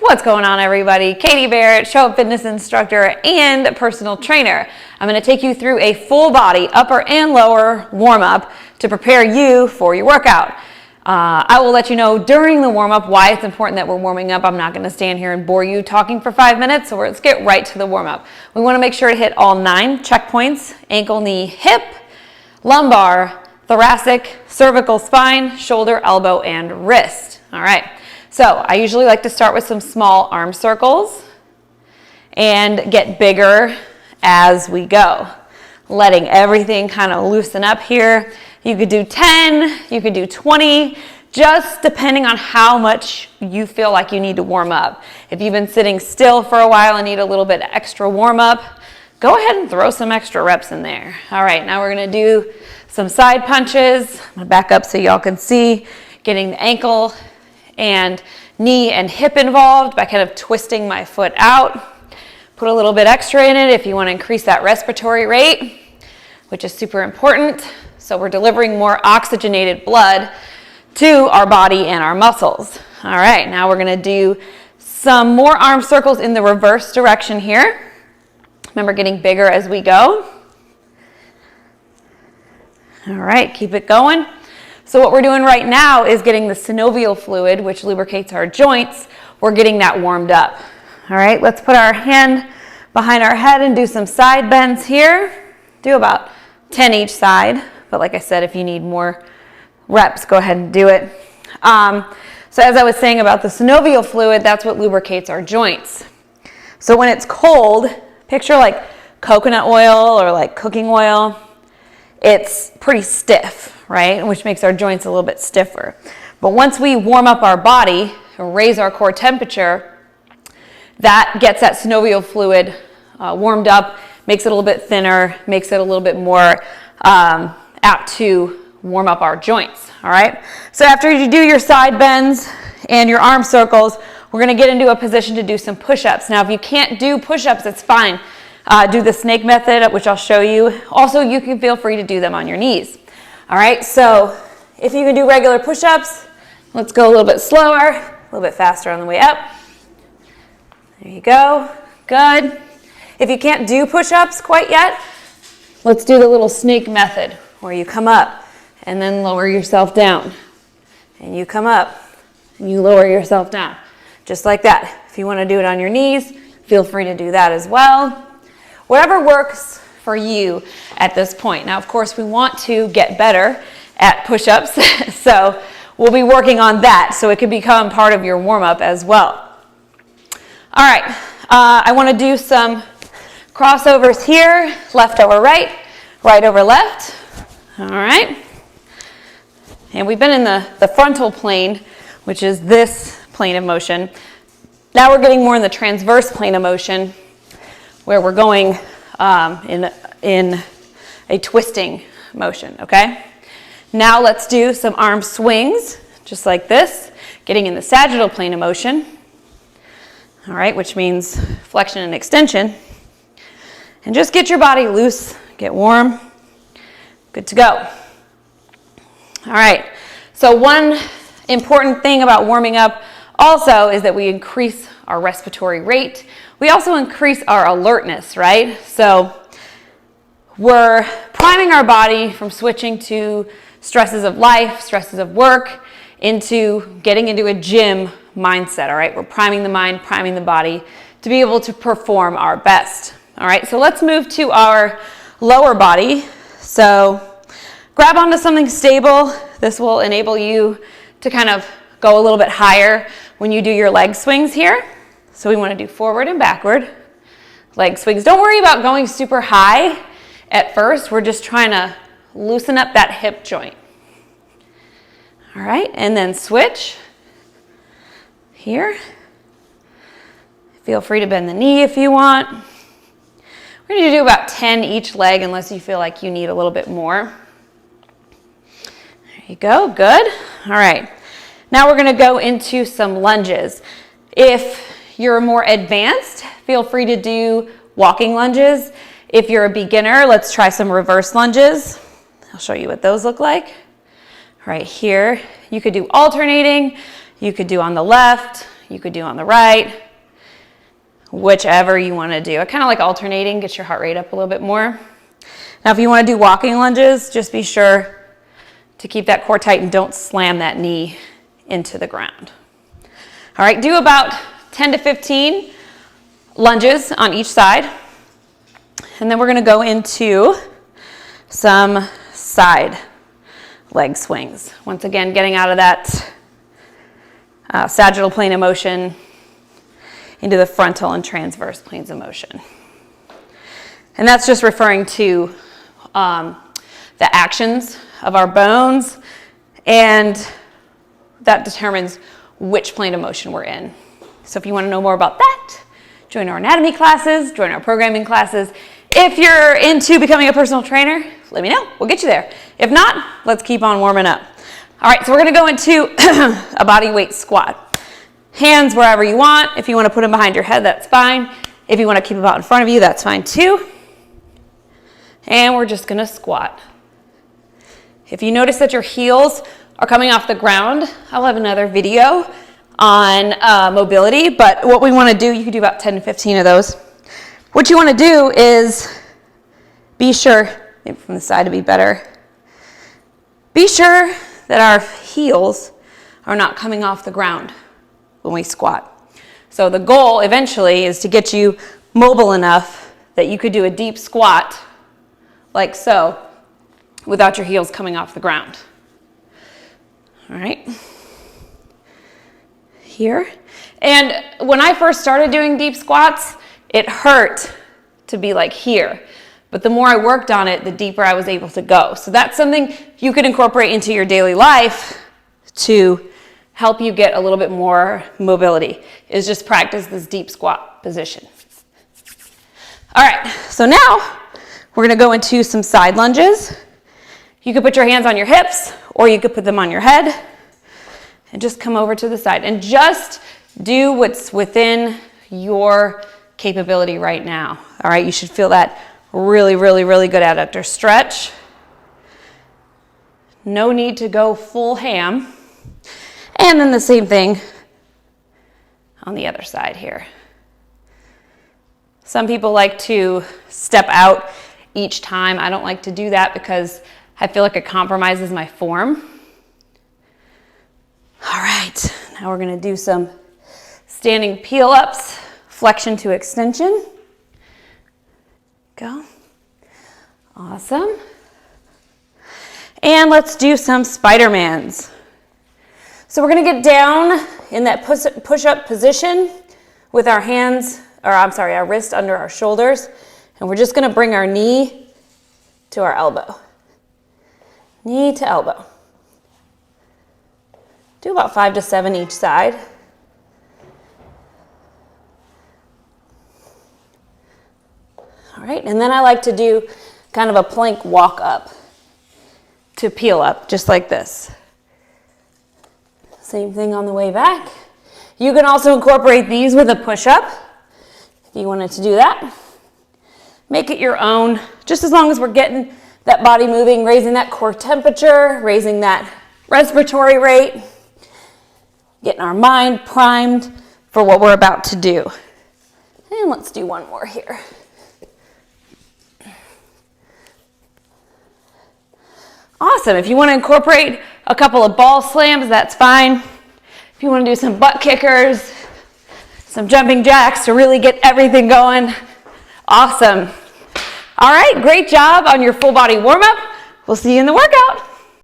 What's going on, everybody? Katie Barrett, Show Up Fitness instructor and personal trainer. I'm going to take you through a full body upper and lower warm up to prepare you for your workout. I will let you know during the warm up why it's important that we're warming up. I'm not going to stand here and bore you talking for 5 minutes, so let's get right to the warm up. We want to make sure to hit all 9 checkpoints: ankle, knee, hip, lumbar, thoracic, cervical, spine, shoulder, elbow, and wrist. All right. So I usually like to start with some small arm circles and get bigger as we go, letting everything kind of loosen up here. You could do 10, you could do 20, just depending on how much you feel like you need to warm up. If you've been sitting still for a while and need a little bit extra warm up, go ahead and throw some extra reps in there. All right, now we're gonna do some side punches. I'm gonna back up so y'all can see, getting the ankle and knee and hip involved by kind of twisting my foot out. Put a little bit extra in it if you want to increase that respiratory rate, which is super important. So we're delivering more oxygenated blood to our body and our muscles. All right, now we're going to do some more arm circles in the reverse direction here. Remember, getting bigger as we go. All right, keep it going. So what we're doing right now is getting the synovial fluid, which lubricates our joints. We're getting that warmed up. All right, let's put our hand behind our head and do some side bends here. Do about 10 each side. But like I said, if you need more reps, go ahead and do it. So as I was saying about the synovial fluid, that's what lubricates our joints. So when it's cold, picture like coconut oil or like cooking oil. It's pretty stiff, right? Which makes our joints a little bit stiffer. But once we warm up our body and raise our core temperature, that gets that synovial fluid warmed up, makes it a little bit thinner, makes it a little bit more apt to warm up our joints, all right? So after you do your side bends and your arm circles, we're gonna get into a position to do some push-ups. Now, if you can't do push-ups, it's fine. Do the snake method, which I'll show you. Also, you can feel free to do them on your knees. All right, so if you can do regular push-ups, let's go a little bit slower, a little bit faster on the way up. There you go, good. If you can't do push-ups quite yet, let's do the little snake method, where you come up and then lower yourself down. And you come up and you lower yourself down, just like that. If you wanna do it on your knees, feel free to do that as well. Whatever works for you at this point. Now, of course, we want to get better at push-ups, so we'll be working on that so it can become part of your warm-up as well. All right, I want to do some crossovers here, left over right, right over left. All right, and we've been in the frontal plane, which is this plane of motion. Now we're getting more in the transverse plane of motion, where we're going in a twisting motion, okay? Now let's do some arm swings, just like this, getting in the sagittal plane of motion, all right, which means flexion and extension. And just get your body loose, get warm, good to go. All right, so one important thing about warming up also is that we increase our respiratory rate. We also increase our alertness, right? So we're priming our body from switching to stresses of life, stresses of work, into getting into a gym mindset, all right? We're priming the mind, priming the body to be able to perform our best, all right? So let's move to our lower body. So grab onto something stable. This will enable you to kind of go a little bit higher when you do your leg swings here. So we want to do forward and backward leg swings. Don't worry about going super high at first. We're just trying to loosen up that hip joint. All right, and then switch here. Feel free to bend the knee if you want. We're going to do about 10 each leg unless you feel like you need a little bit more. There you go, good. All right, now we're going to go into some lunges. If you're more advanced, feel free to do walking lunges. If you're a beginner, let's try some reverse lunges. I'll show you what those look like. Right here, you could do alternating, you could do on the left, You could do on the right, whichever you want to do. I kind of like alternating, get your heart rate up a little bit more. Now, if you want to do walking lunges, just be sure to keep that core tight and don't slam that knee into the ground. All right, do about 10 to 15 lunges on each side. And then we're going to go into some side leg swings. Once again, getting out of that sagittal plane of motion into the frontal and transverse planes of motion. And that's just referring to the actions of our bones, and that determines which plane of motion we're in. So if you want to know more about that, join our anatomy classes, join our programming classes. If you're into becoming a personal trainer, let me know. We'll get you there. If not, let's keep on warming up. All right, so we're going to go into a body weight squat. Hands wherever you want. If you want to put them behind your head, that's fine. If you want to keep them out in front of you, that's fine too. And we're just going to squat. If you notice that your heels are coming off the ground, I'll have another video on mobility, but what we want to do, you can do about 10 to 15 of those. What you want to do is be sure, maybe from the side to be better, be sure that our heels are not coming off the ground when we squat. So the goal eventually is to get you mobile enough that you could do a deep squat like so without your heels coming off the ground. All right. Here. And when I first started doing deep squats, it hurt to be like here. But the more I worked on it, the deeper I was able to go. So that's something you could incorporate into your daily life to help you get a little bit more mobility, is just practice this deep squat position. All right, so now we're gonna go into some side lunges. You could put your hands on your hips, or you could put them on your head and just come over to the side and just do what's within your capability right now. All right, you should feel that really, really, really good adductor stretch. No need to go full ham. And then the same thing on the other side here. Some people like to step out each time. I don't like to do that because I feel like it compromises my form. All right, now we're gonna do some standing peel-ups, flexion to extension. Go. Awesome. And let's do some Spidermans. So we're gonna get down in that push-up position with our hands, or I'm sorry, our wrist under our shoulders, and we're just gonna bring our knee to our elbow. Knee to elbow. Do about 5 to 7 each side. All right, and then I like to do kind of a plank walk up to peel up, just like this. Same thing on the way back. You can also incorporate these with a push-up if you wanted to do that. Make it your own, just as long as we're getting that body moving, raising that core temperature, raising that respiratory rate, getting our mind primed for what we're about to do. And let's do one more here. Awesome. If you want to incorporate a couple of ball slams, that's fine. If you want to do some butt kickers, some jumping jacks to really get everything going, awesome. All right, great job on your full body warm up. We'll see you in the workout.